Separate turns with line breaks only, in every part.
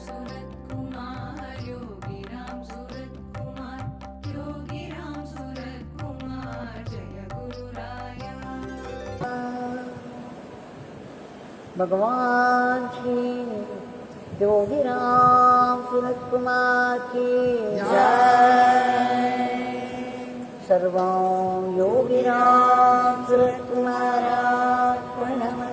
Ramsuratkumar, Yogi Ramsuratkumar, Yogi Ramsuratkumar, Jaya Guru Raya.
Bhagwan Shri Yogi Ramsuratkumar ki jai. Sarvam Yogi Ramsuratkumar Ashram.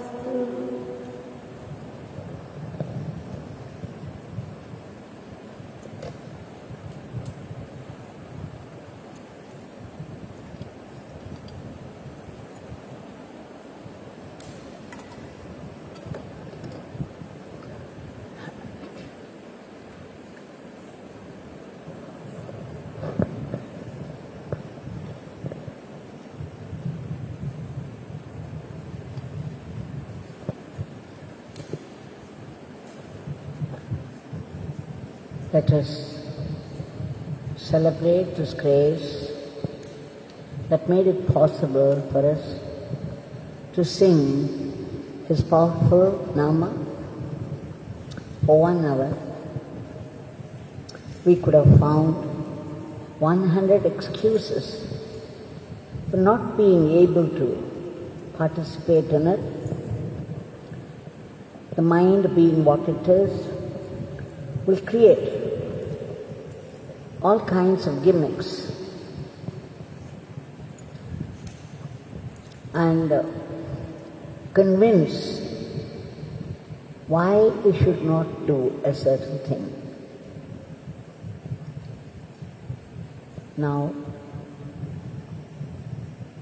Let us celebrate this grace that made it possible for us to sing His powerful Nama for 1 hour. We could have found 100 excuses for not being able to participate in it. The mind being what it is will create all kinds of gimmicks and convince why we should not do a certain thing. Now,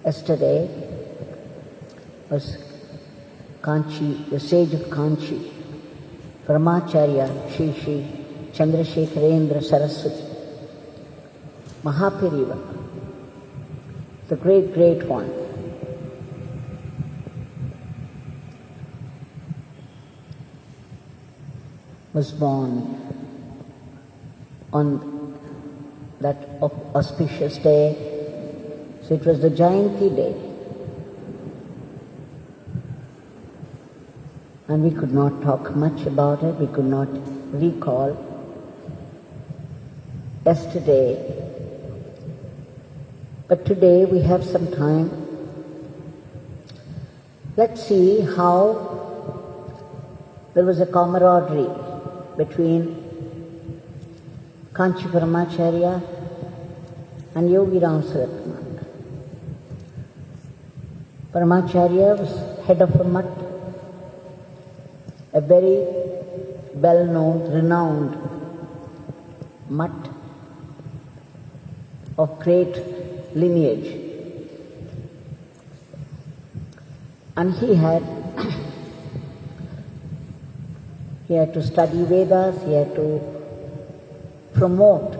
yesterday was Kanchi, the sage of Kanchi, Paramacharya, Shri Chandrasekharendra Saraswati, Mahapariva, the great one. Was born on that auspicious day, so it was the Jayanti day. And we could not talk much about it, we could not recall. Yesterday, but today we have some time. Let's see how there was a camaraderie between Kanchi Paramacharya and Yogi Ramsuratkumar. Paramacharya was head of a mutt, a very well-known, renowned mutt of great lineage. And he had to study Vedas, he had to promote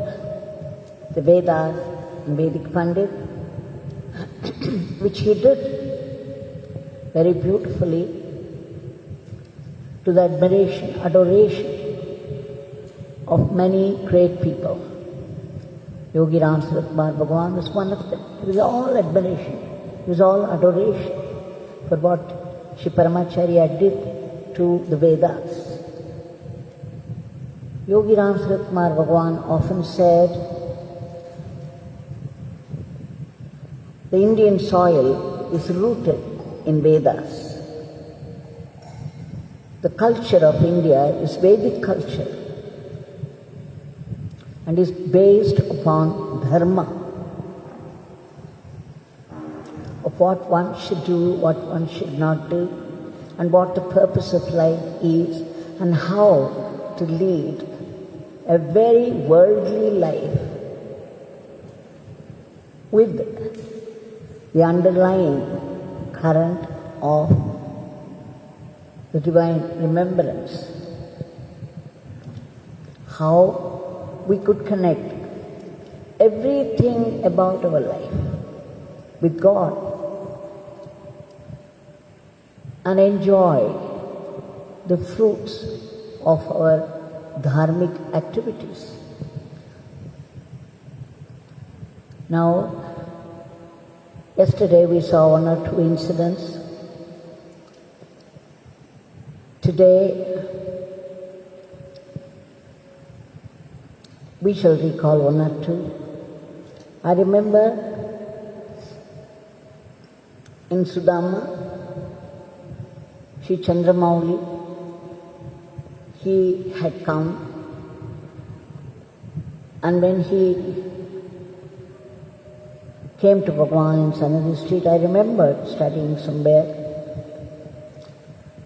the Vedas and Vedic Pandit, which he did very beautifully, to the adoration of many great people. Yogi Ramsuratkumar Bhagwan was one of them. It was all admiration, it was all adoration for what Shri Paramacharya did to the Vedas. Yogi Ramsuratkumar Bhagwan often said, the Indian soil is rooted in Vedas. The culture of India is Vedic culture and is based upon dharma, of what one should do, what one should not do, and what the purpose of life is, and how to lead a very worldly life with the underlying current of the divine remembrance. How we could connect everything about our life with God and enjoy the fruits of our dharmic activities. Now, yesterday we saw 1 or 2 incidents. Today We shall recall one or two. I remember in Sudama, Sri Chandramauli, he had come, and when he came to Bhagwan in Sanadi Street, I remembered studying somewhere,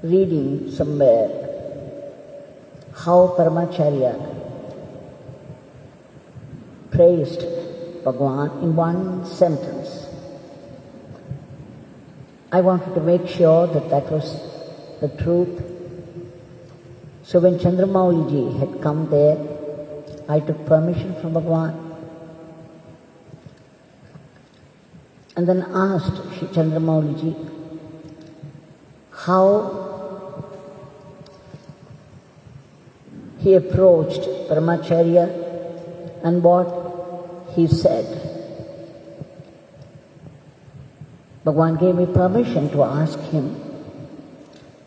reading somewhere, how Paramacharya praised Bhagwan in one sentence. I wanted to make sure that that was the truth. So when Chandramauli ji had come there, I took permission from Bhagwan and then asked Shri Chandramauli ji how he approached Paramacharya and what he said. Bhagwan gave me permission to ask him,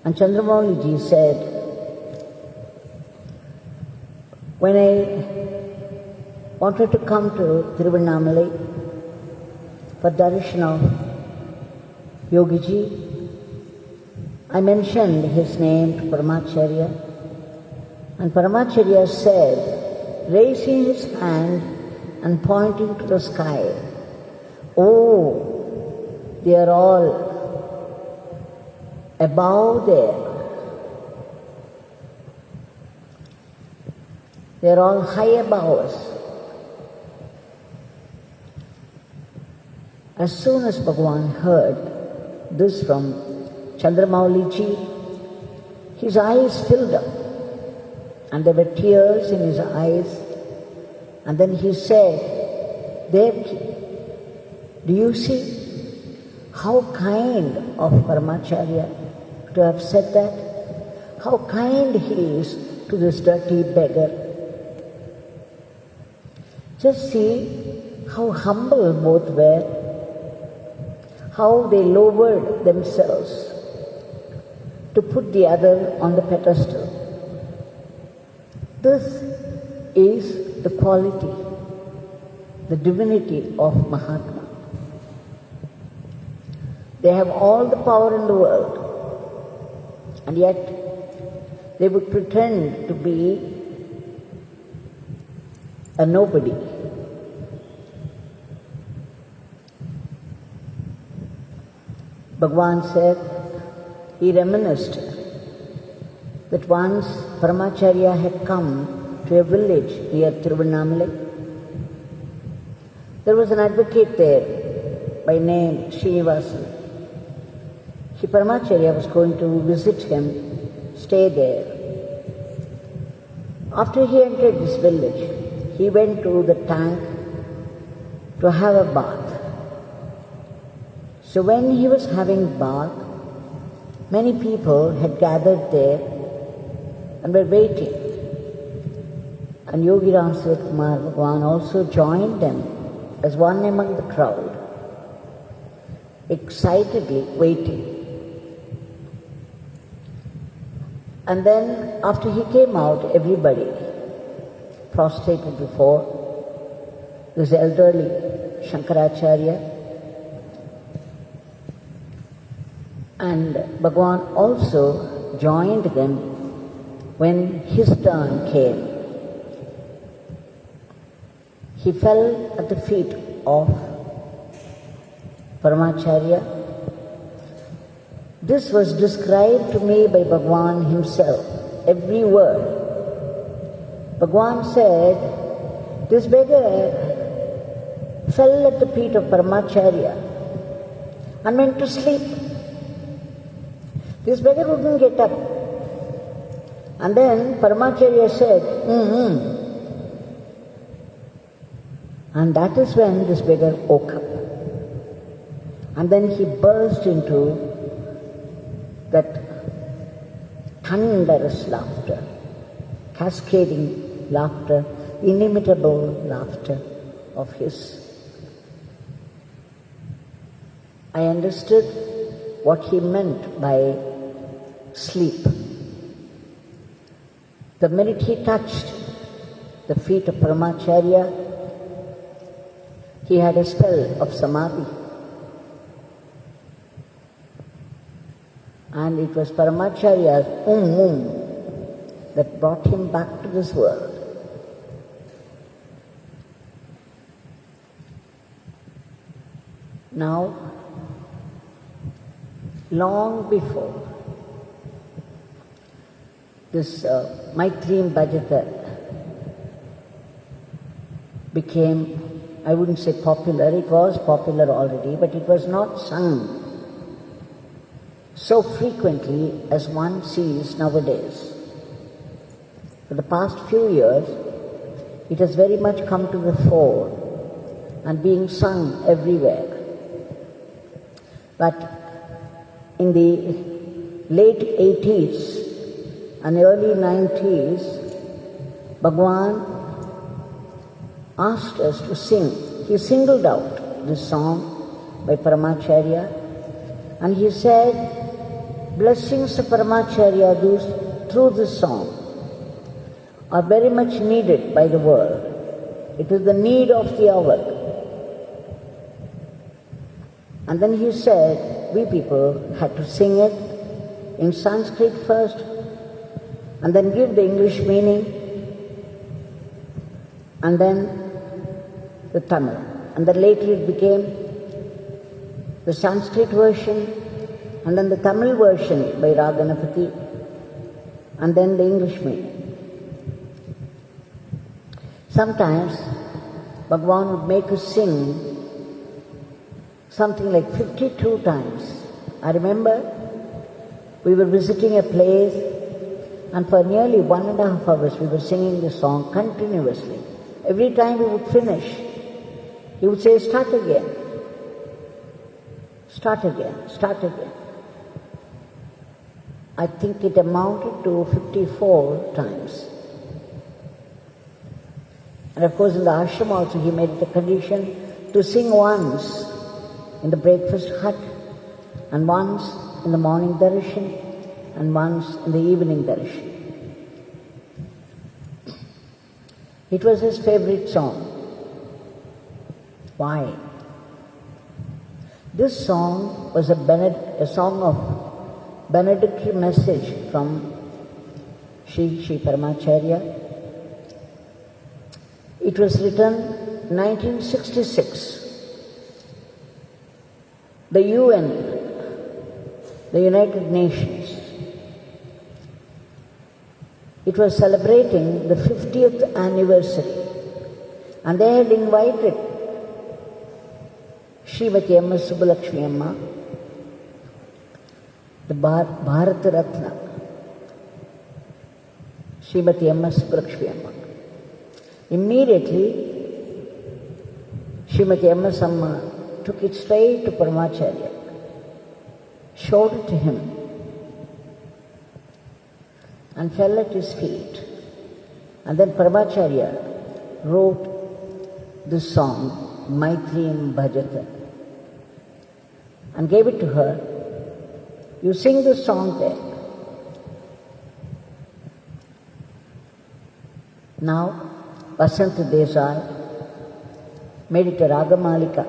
and Chandramauli ji said, when I wanted to come to Tiruvannamalai for darshan of Yogi ji, I mentioned his name to Paramacharya, and Paramacharya said, raising his hand and pointing to the sky, "Oh, they are all above there. They are all high above us." As soon as Bhagwan heard this from Chandramauli ji, his eyes filled up and there were tears in his eyes, and then he said, "There, do you see how kind of Paramacharya to have said that? How kind he is to this dirty beggar. Just see how humble both were, how they lowered themselves to put the other on the pedestal. This is the quality, the divinity of Mahatma. They have all the power in the world, and yet they would pretend to be a nobody. Bhagwan said, he reminisced that once Paramacharya had come to a village near Tiruvannamalai. There was an advocate there by name Srinivasan. Shri Paramacharya was going to visit him, stay there. After he entered this village, he went to the tank to have a bath. So when he was having bath, many people had gathered there and were waiting. And Yogi Ramsuratkumar Bhagwan also joined them as one among the crowd, excitedly waiting. And then after he came out, everybody prostrated before this elderly Shankaracharya, and Bhagwan also joined them when his turn came. He fell at the feet of Paramacharya. This was described to me by Bhagwan himself, every word. Bhagwan said, this beggar fell at the feet of Paramacharya and went to sleep. This beggar wouldn't get up. And then Paramacharya said, And that is when this beggar woke up. And then he burst into that thunderous laughter, cascading laughter, inimitable laughter of his. I understood what he meant by sleep. The minute he touched the feet of Paramacharya, he had a spell of samadhi. And it was Paramacharya's that brought him back to this world. Now, long before this Maithreem Bhajatha became, I wouldn't say popular, it was popular already, but it was not sung so frequently as one sees nowadays. For the past few years, it has very much come to the fore and being sung everywhere. But in the late 80s and early 90s, Bhagwan asked us to sing. He singled out this song by Paramacharya, and he said, blessings of Paramacharya through this song are very much needed by the world. It is the need of the hour. And then he said, we people had to sing it in Sanskrit first, and then give the English meaning, and then the Tamil. And then later it became the Sanskrit version, and then the Tamil version by Raganapati, and then the English meaning. Sometimes Bhagwan would make us sing something like 52 times. I remember we were visiting a place, and for nearly 1.5 hours we were singing this song continuously. Every time we would finish, he would say, start again, start again, start again. I think it amounted to 54 times. And of course in the ashram also he made it a condition to sing once in the breakfast hut, and once in the morning darshan, and once in the evening darshan. It was his favorite song. Why? This song was a song of benedictory message from Shri Paramacharya. It was written 1966. The UN, the United Nations, it was celebrating the 50th anniversary, and they had invited Srimati Amma Subbulakshmi Amma, the Bharata Ratna, Srimati Amma Subbulakshmi Amma. Immediately, Srimati Amma Samma took it straight to Paramacharya, showed it to him, and fell at his feet. And then Paramacharya wrote this song, Maithreem Bhajatha, and gave it to her. You sing this song there. Now, Vasanta Desai made it a Ragamalika.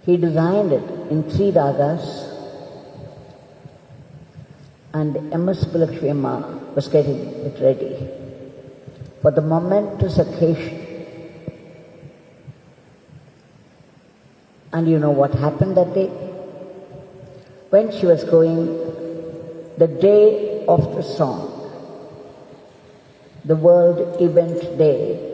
He designed it in 3 ragas, and Amma Subbulakshmi Amma was getting it ready for the momentous occasion. And you know what happened that day? When she was going, the day of the song, the World Event Day,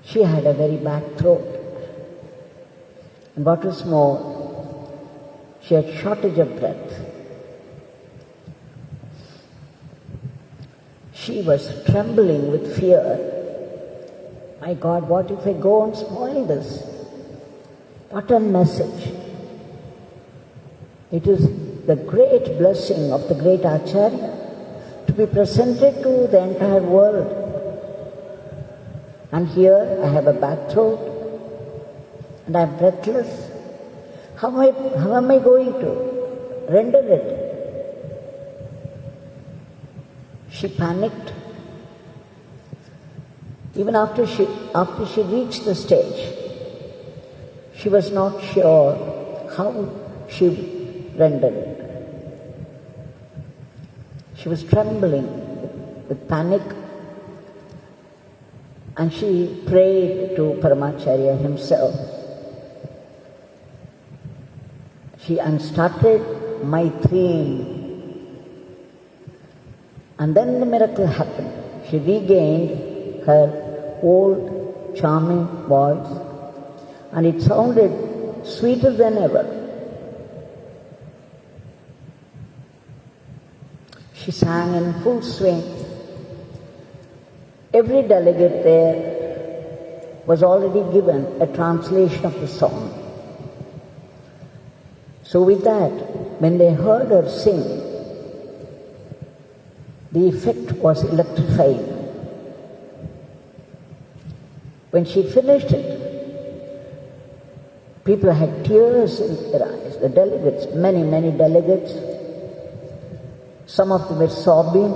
she had a very bad throat. And what was more, she had shortage of breath. She was trembling with fear. My God, what if I go and spoil this? What a message. It is the great blessing of the great Acharya to be presented to the entire world. And here I have a bad throat and I am breathless. How am I going to render it? She panicked. Even after she reached the stage, she was not sure how she would render it. She was trembling with panic, and she prayed to Paramacharya himself. She started Maithreem, and then the miracle happened. She regained her old charming voice, and it sounded sweeter than ever. She sang in full swing. Every delegate there was already given a translation of the song. So with that, when they heard her sing, the effect was electrifying. When she finished it, people had tears in their eyes. The delegates, many delegates, some of them were sobbing,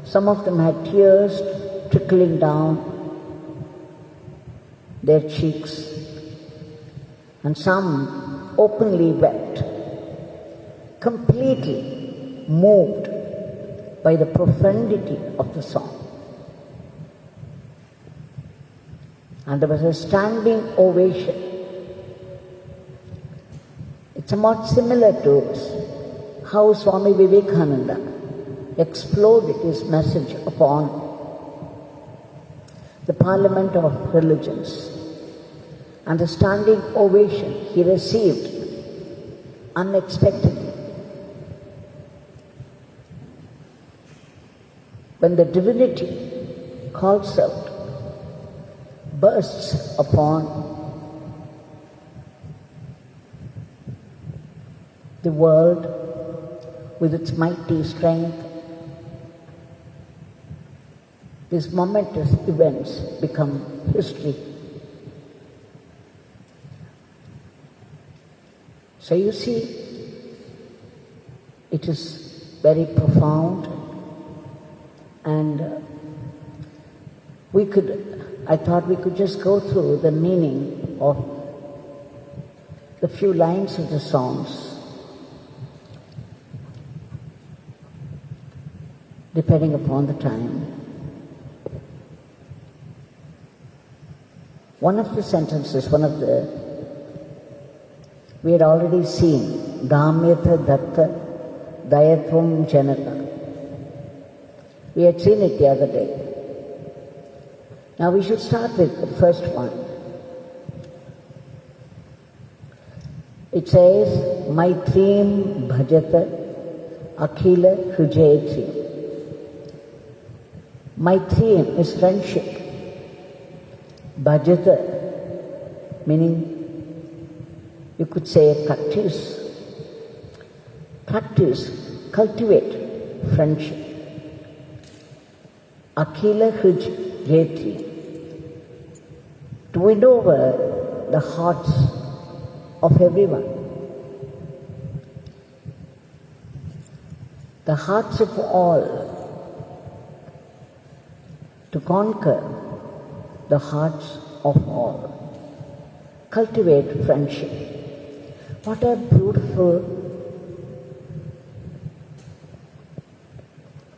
some of them had tears trickling down their cheeks, and some openly wept, completely moved by the profundity of the song. And there was a standing ovation. It's somewhat similar to how Swami Vivekananda exploded his message upon the Parliament of Religions, and the standing ovation he received unexpectedly. When the divinity calls out, bursts upon the world with its mighty strength, these momentous events become history. So you see, it is very profound, and I thought we could just go through the meaning of the few lines of the songs, depending upon the time. One of the sentences, we had already seen, Dhamyata Datta Dayatvam Janata. We had seen it the other day. Now we should start with the first one. It says, Maithreem Bhajatha Akhila Hrijayatri. Maithreem is friendship. Bhajatha, meaning you could say practice. Practice, cultivate friendship. Akhila Hrijayatri. To win over the hearts of everyone. The hearts of all. To conquer the hearts of all. Cultivate friendship. What a beautiful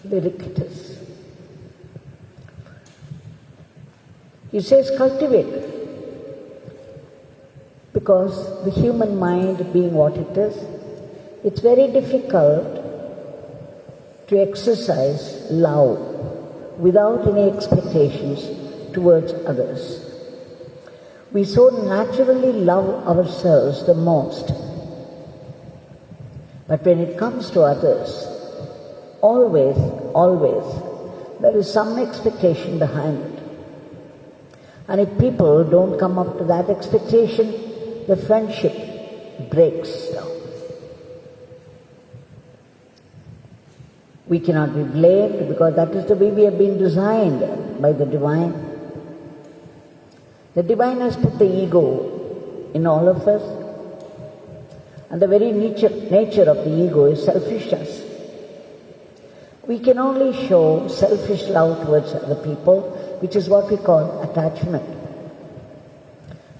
lyric it is. He says cultivate, because the human mind being what it is, it's very difficult to exercise love without any expectations towards others. We so naturally love ourselves the most. But when it comes to others, always, there is some expectation behind it. And if people don't come up to that expectation, the friendship breaks down. We cannot be blamed because that is the way we have been designed by the Divine. The Divine has put the ego in all of us, and the very nature of the ego is selfishness. we can only show selfish love towards other people, which is what we call attachment.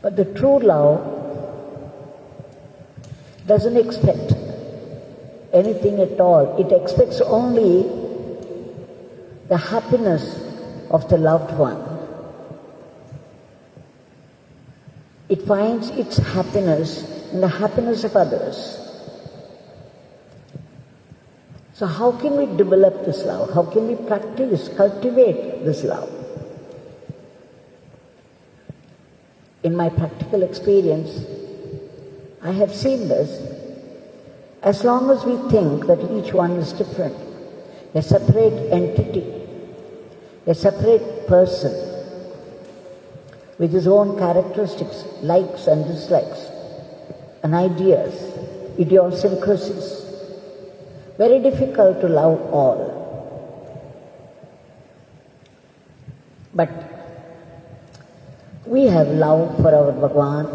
But the true love doesn't expect anything at all. It expects only the happiness of the loved one. It finds its happiness in the happiness of others. So how can we develop this love? How can we practice, cultivate this love? In my practical experience, I have seen this. As long as we think that each one is different, a separate entity, a separate person, with his own characteristics, likes and dislikes, and ideas, idiosyncrasies, very difficult to love all. But we have love for our Bhagwan.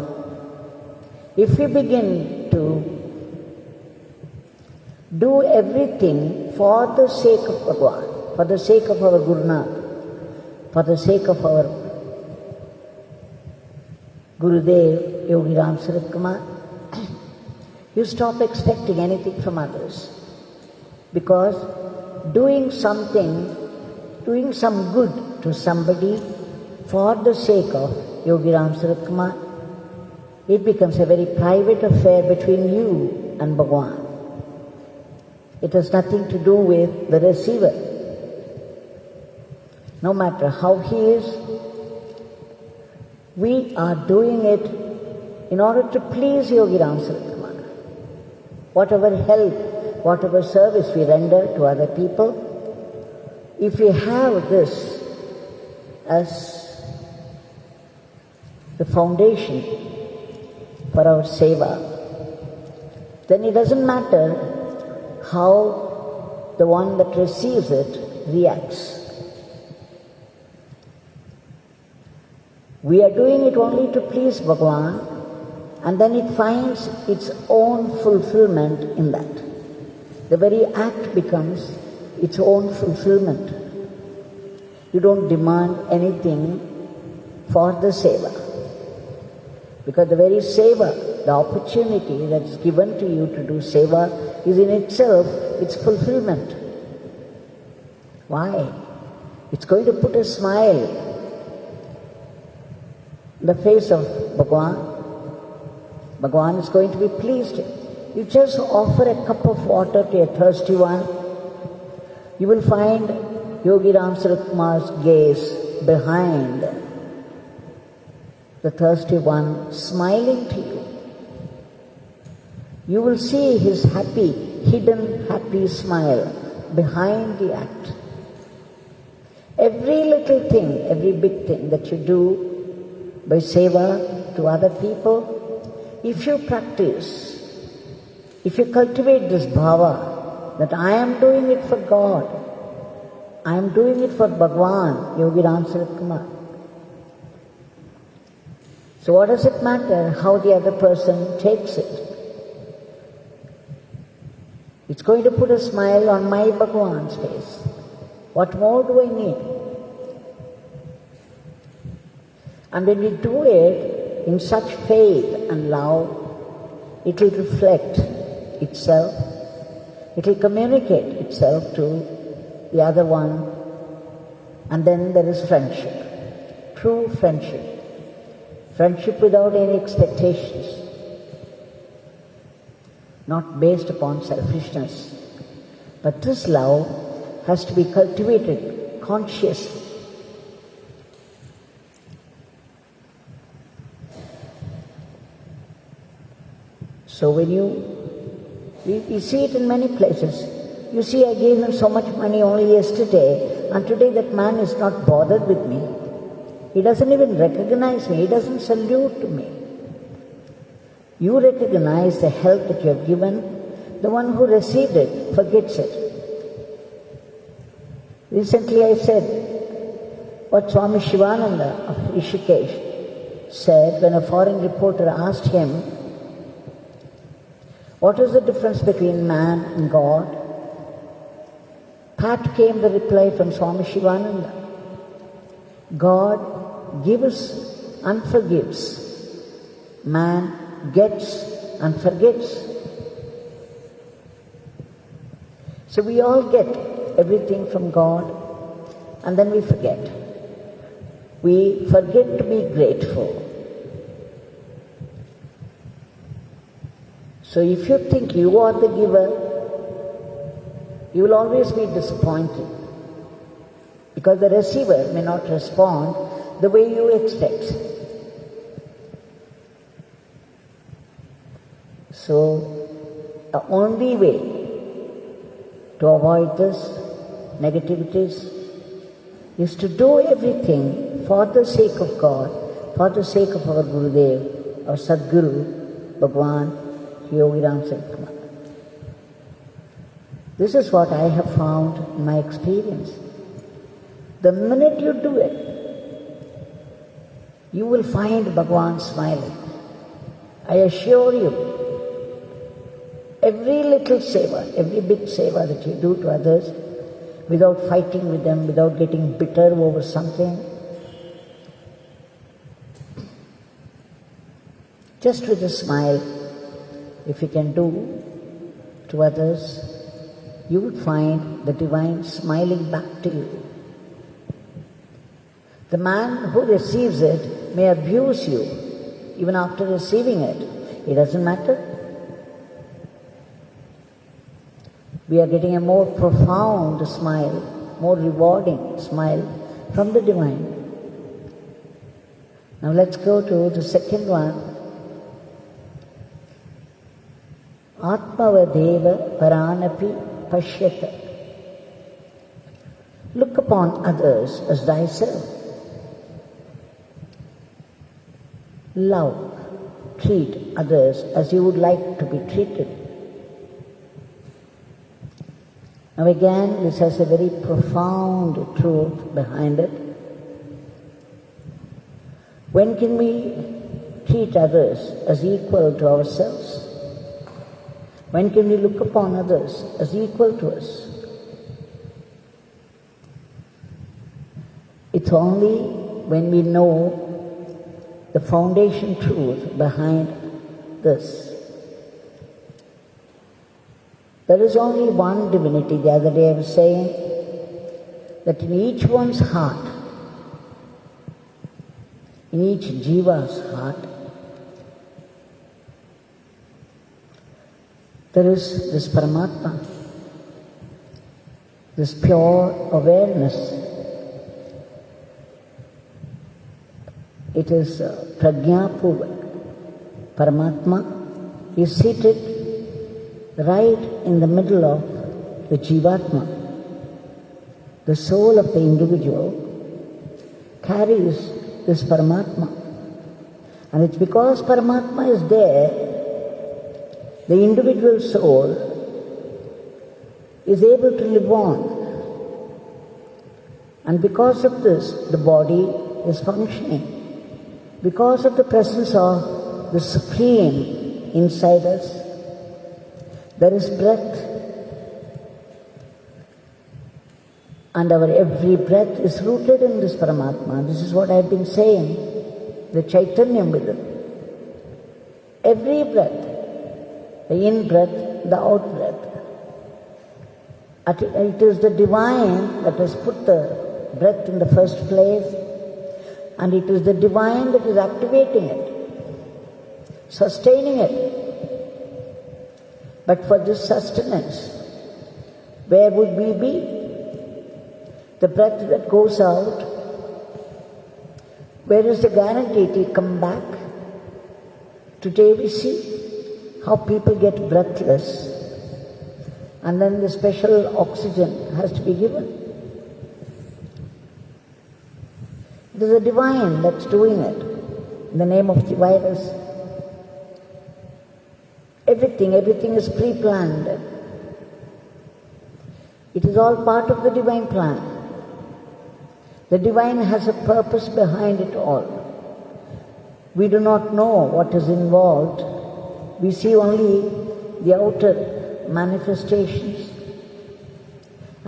If we begin to do everything for the sake of Bhagwan, for the sake of our Gurunath, for the sake of our Gurudev, Yogi Ramsuratkumar, you stop expecting anything from others. Because doing some good to somebody for the sake of Yogi Ramsuratkumar, it becomes a very private affair between you and Bhagwan. It has nothing to do with the receiver. No matter how he is, we are doing it in order to please Yogi Ramsuratkumar. Whatever help, whatever service we render to other people, if we have this as the foundation for our seva, then it doesn't matter how the one that receives it reacts. We are doing it only to please Bhagwan, and then it finds its own fulfillment in that. The very act becomes its own fulfillment. You don't demand anything for the seva, because the very seva, the opportunity that's given to you to do seva, is in itself its fulfillment. Why? It's going to put a smile in the face of Bhagwan. Bhagwan is going to be pleased. You just offer a cup of water to a thirsty one, you will find Yogi Ramsuratkumar's gaze behind the thirsty one, smiling to you. You will see his happy, hidden happy smile behind the act. Every little thing, every big thing that you do by seva to other people, if you practice, if you cultivate this bhava that I am doing it for God, I am doing it for Bhagwan, Yogi Ramsuratkumar. So what does it matter how the other person takes it? It's going to put a smile on my Bhagwan's face. What more do I need? And when we do it in such faith and love, it will reflect itself, it will communicate itself to the other one, and then there is friendship, true friendship, friendship without any expectations, not based upon selfishness. But this love has to be cultivated consciously. So when we see it in many places. You see, I gave him so much money only yesterday, and today that man is not bothered with me. He doesn't even recognize me. He doesn't salute to me. You recognize the help that you have given. The one who received it forgets it. Recently I said what Swami Shivananda of Rishikesh said when a foreign reporter asked him, what is the difference between man and God? Pat came the reply from Swami Shivananda. God gives and forgives. Man gets and forgets. So we all get everything from God and then we forget. We forget to be grateful. So if you think you are the giver, you will always be disappointed because the receiver may not respond the way you expect. So the only way to avoid this negativities is to do everything for the sake of God, for the sake of our Gurudev, our Sadguru, Bhagwan Yogi Ramsuratkumar. This is what I have found in my experience. The minute you do it, you will find Bhagwan smiling. I assure you, every little seva, every big seva that you do to others, without fighting with them, without getting bitter over something, just with a smile, if you can do to others, you would find the divine smiling back to you. The man who receives it may abuse you even after receiving it. It doesn't matter. We are getting a more profound smile, more rewarding smile from the divine. Now let's go to the second one. Atmavadeva paranapi pashyata. Look upon others as thyself. Love, treat others as you would like to be treated. Now again, this has a very profound truth behind it. When can we treat others as equal to ourselves? When can we look upon others as equal to us? It's only when we know the foundation truth behind this. There is only one divinity. The other day I was saying that in each one's heart, in each jiva's heart, there is this Paramatma, this pure awareness. It is Prajnapurvak. Paramatma is seated right in the middle of the Jivatma. The soul of the individual carries this Paramatma. And it's because Paramatma is there, the individual soul is able to live on. And because of this, the body is functioning. Because of the presence of the Supreme inside us, there is breath. And our every breath is rooted in this Paramatma. This is what I've been saying, the Chaitanyam within. Every breath, the in-breath, the out-breath. It is the divine that has put the breath in the first place, and it is the divine that is activating it, sustaining it. But for this sustenance, where would we be? The breath that goes out, where is the guarantee it will come back? Today we see how people get breathless, and then the special oxygen has to be given. It is the divine that's doing it in the name of the virus. Everything is pre-planned. It is all part of the divine plan. The divine has a purpose behind it all. We do not know what is involved. We see only the outer manifestations.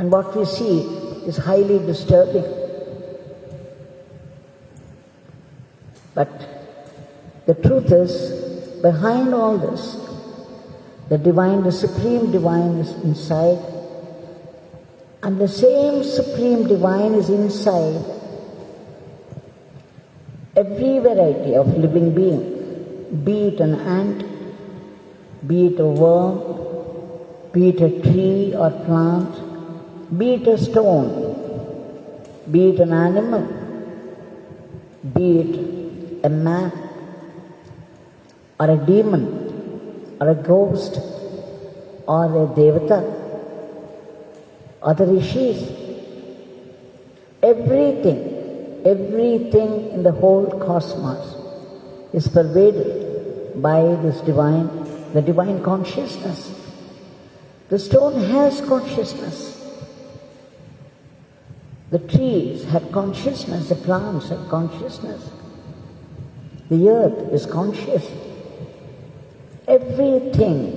And what we see is highly disturbing. But the truth is, behind all this, the divine, the supreme divine is inside, and the same supreme divine is inside every variety of living being, be it an ant, be it a worm, be it a tree or plant, be it a stone, be it an animal, be it a man, or a demon, or a ghost, or a devata, or the rishis. Everything in the whole cosmos is pervaded by this divine, the divine consciousness. The stone has consciousness. The trees have consciousness, the plants have consciousness. The earth is conscious. Everything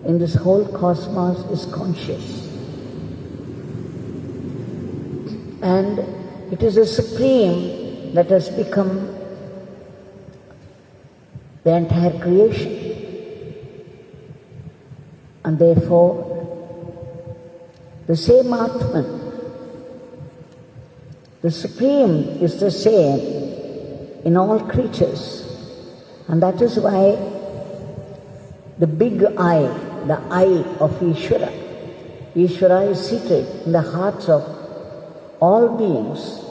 in this whole cosmos is conscious. And it is the Supreme that has become the entire creation. And therefore, the same Atman, the Supreme is the same in all creatures. And that is why the big I, the I of Ishvara, Ishvara is seated in the hearts of all beings,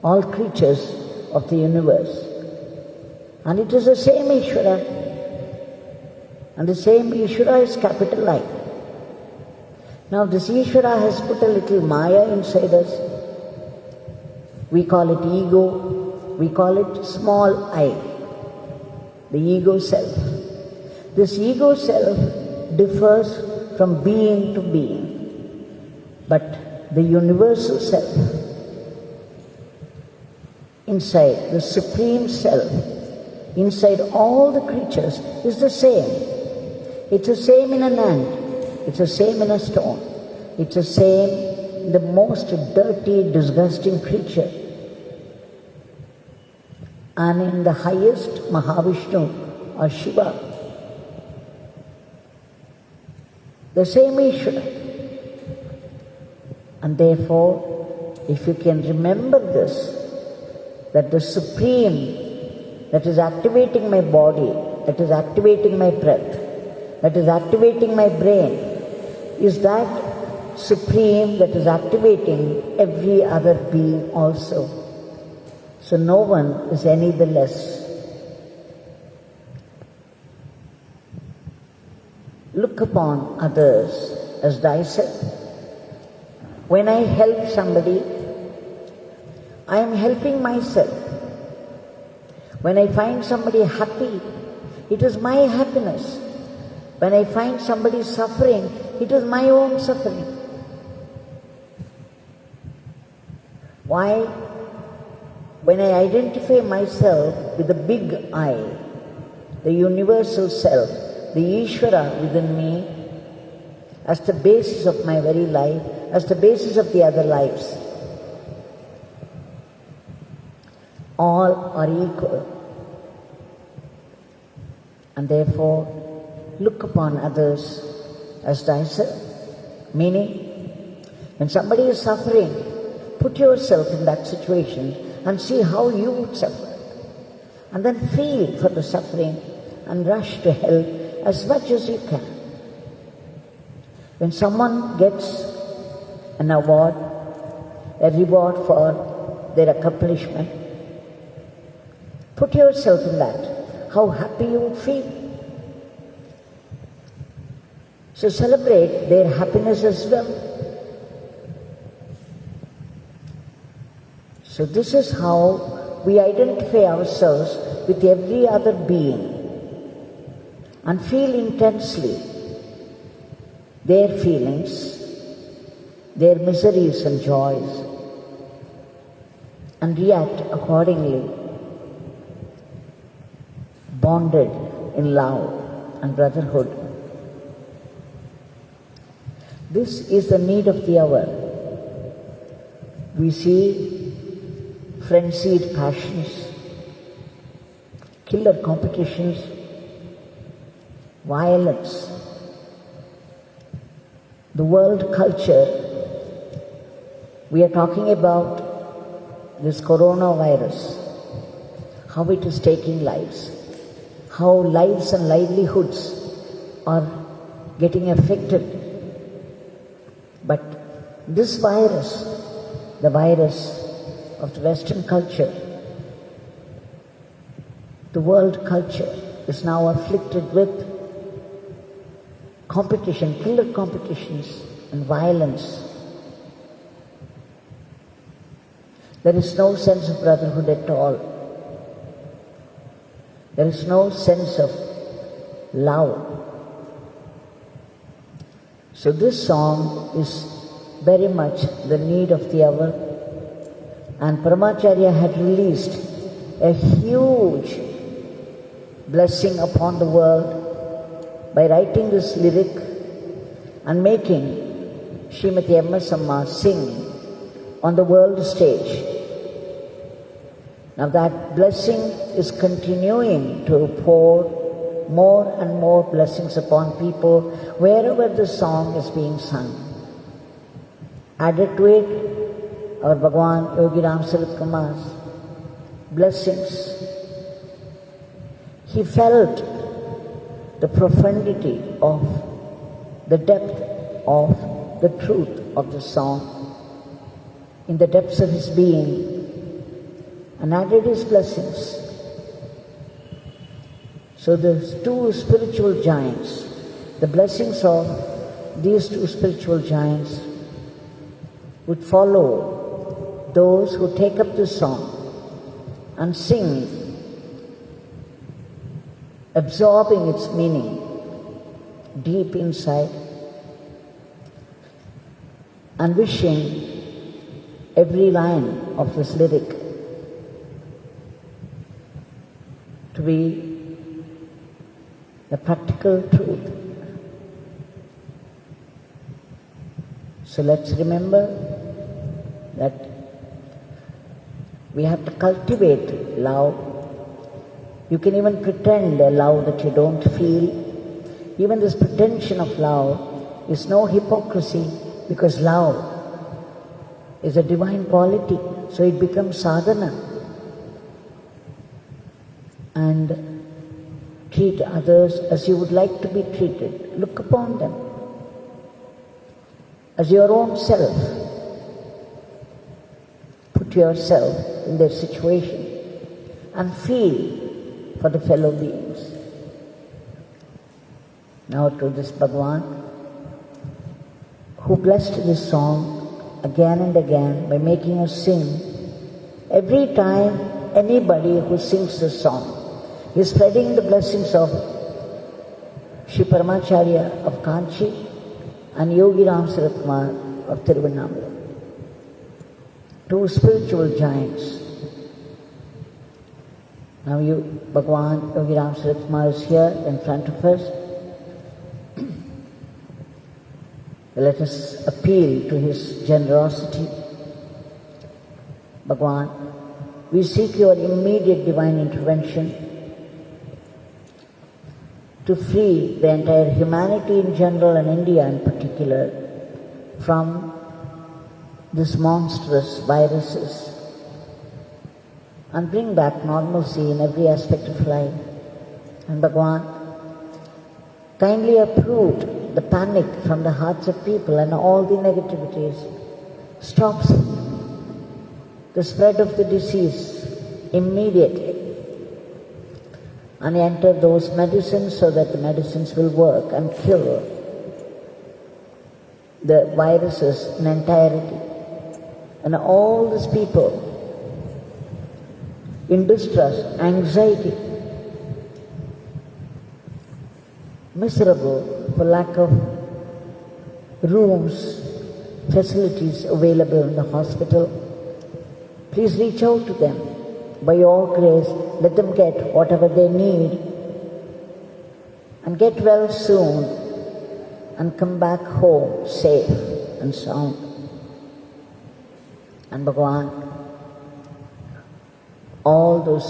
all creatures of the universe. And it is the same Ishvara, and the same Ishvara is capital I. Now this Ishvara has put a little Maya inside us. We call it ego, we call it small I, the ego self. This ego self differs from being to being, but the universal self, inside the supreme self, inside all the creatures, is the same. It's the same in an ant, it's the same in a stone, it's the same in the most dirty, disgusting creature, and in the highest Mahavishnu or Shiva. The same Ishvara. And therefore, if you can remember this, that the Supreme that is activating my body, that is activating my breath, that is activating my brain, is that Supreme that is activating every other being also. So no one is any the less. Look upon others as thyself. When I help somebody, I am helping myself. When I find somebody happy, it is my happiness. When I find somebody suffering, it is my own suffering. Why? When I identify myself with the big I, the universal self, the Ishvara within me, as the basis of my very life, as the basis of the other lives, all are equal. And therefore, look upon others as thyself. Meaning, when somebody is suffering, put yourself in that situation and see how you would suffer. And then feel for the suffering and rush to help as much as you can. When someone gets an award, a reward for their accomplishment, put yourself in that, how happy you would feel. So celebrate their happiness as well. So this is how we identify ourselves with every other being and feel intensely their feelings, their miseries and joys, and react accordingly, bonded in love and brotherhood. This is the need of the hour. We see frenzied passions, killer competitions, violence. The world culture, we are talking about this coronavirus, how it is taking lives, how lives and livelihoods are getting affected. But this virus, the virus of the Western culture, the world culture, is now afflicted with competition, killer competitions and violence. There is no sense of brotherhood at all. There is no sense of love. So this song is very much the need of the hour, and Paramacharya had released a huge blessing upon the world by writing this lyric and making Srimati M.S. Amma sing on the world stage. Now that blessing is continuing to pour more and more blessings upon people wherever the song is being sung. Added to it, our Bhagwan Yogi Ramsuratkumar's blessings. He felt the profundity of the depth of the truth of the song in the depths of his being and added his blessings. So the two spiritual giants, the blessings of these two spiritual giants would follow those who take up this song and sing, absorbing its meaning deep inside and wishing every line of this lyric to be the practical truth. So let's remember that we have to cultivate love. You can even pretend a love that you don't feel. Even this pretension of love is no hypocrisy, because love is a divine quality, so it becomes sadhana. And treat others as you would like to be treated. Look upon them as your own self. Put yourself in their situation and feel for the fellow beings. Now to this Bhagwan, who blessed this song again and again by making us sing. Every time anybody who sings this song is spreading the blessings of Shri Paramacharya of Kanchi and Yogi Ramsuratkumar of Tiruvannamalai. Two spiritual giants. Now Bhagwan Yogi Ramsuratkumar is here in front of us. Let us appeal to his generosity. Bhagwan, we seek your immediate divine intervention to free the entire humanity in general and India in particular from these monstrous viruses and bring back normalcy in every aspect of life. And Bhagwan, kindly uproot the panic from the hearts of people and all the negativities. Stop the spread of the disease immediately. And enter those medicines so that the medicines will work and cure the viruses in entirety. And all these people in distress, anxiety, miserable for lack of rooms, facilities available in the hospital, please reach out to them. By your grace, let them get whatever they need and get well soon and come back home safe and sound. And Bhagwan, all those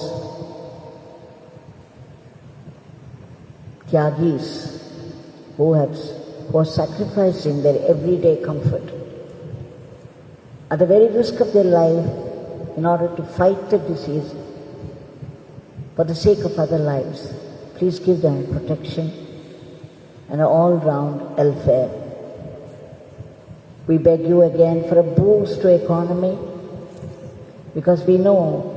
Tyagis who are sacrificing their everyday comfort at the very risk of their life in order to fight the disease for the sake of other lives, please give them protection and all-round welfare. We beg you again for a boost to economy, because we know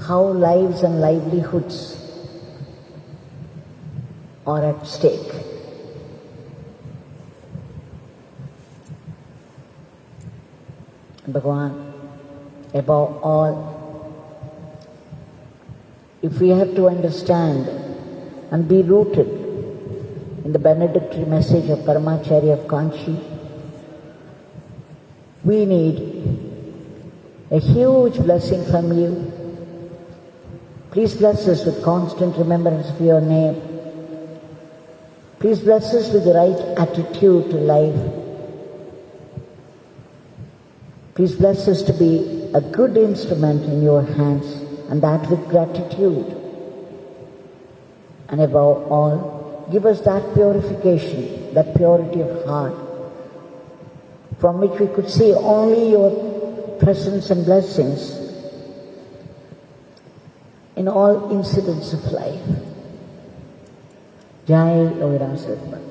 how lives and livelihoods are at stake. Bhagwan, above all, if we have to understand and be rooted in the benedictory message of Paramacharya of Kanchi, we need a huge blessing from you. Please bless us with constant remembrance of your name. Please bless us with the right attitude to life. Please bless us to be a good instrument in your hands, and that with gratitude. And above all, give us that purification, that purity of heart, from which we could see only your presence and blessings in all incidents of life. Jai Yogi Ramsuratkumar.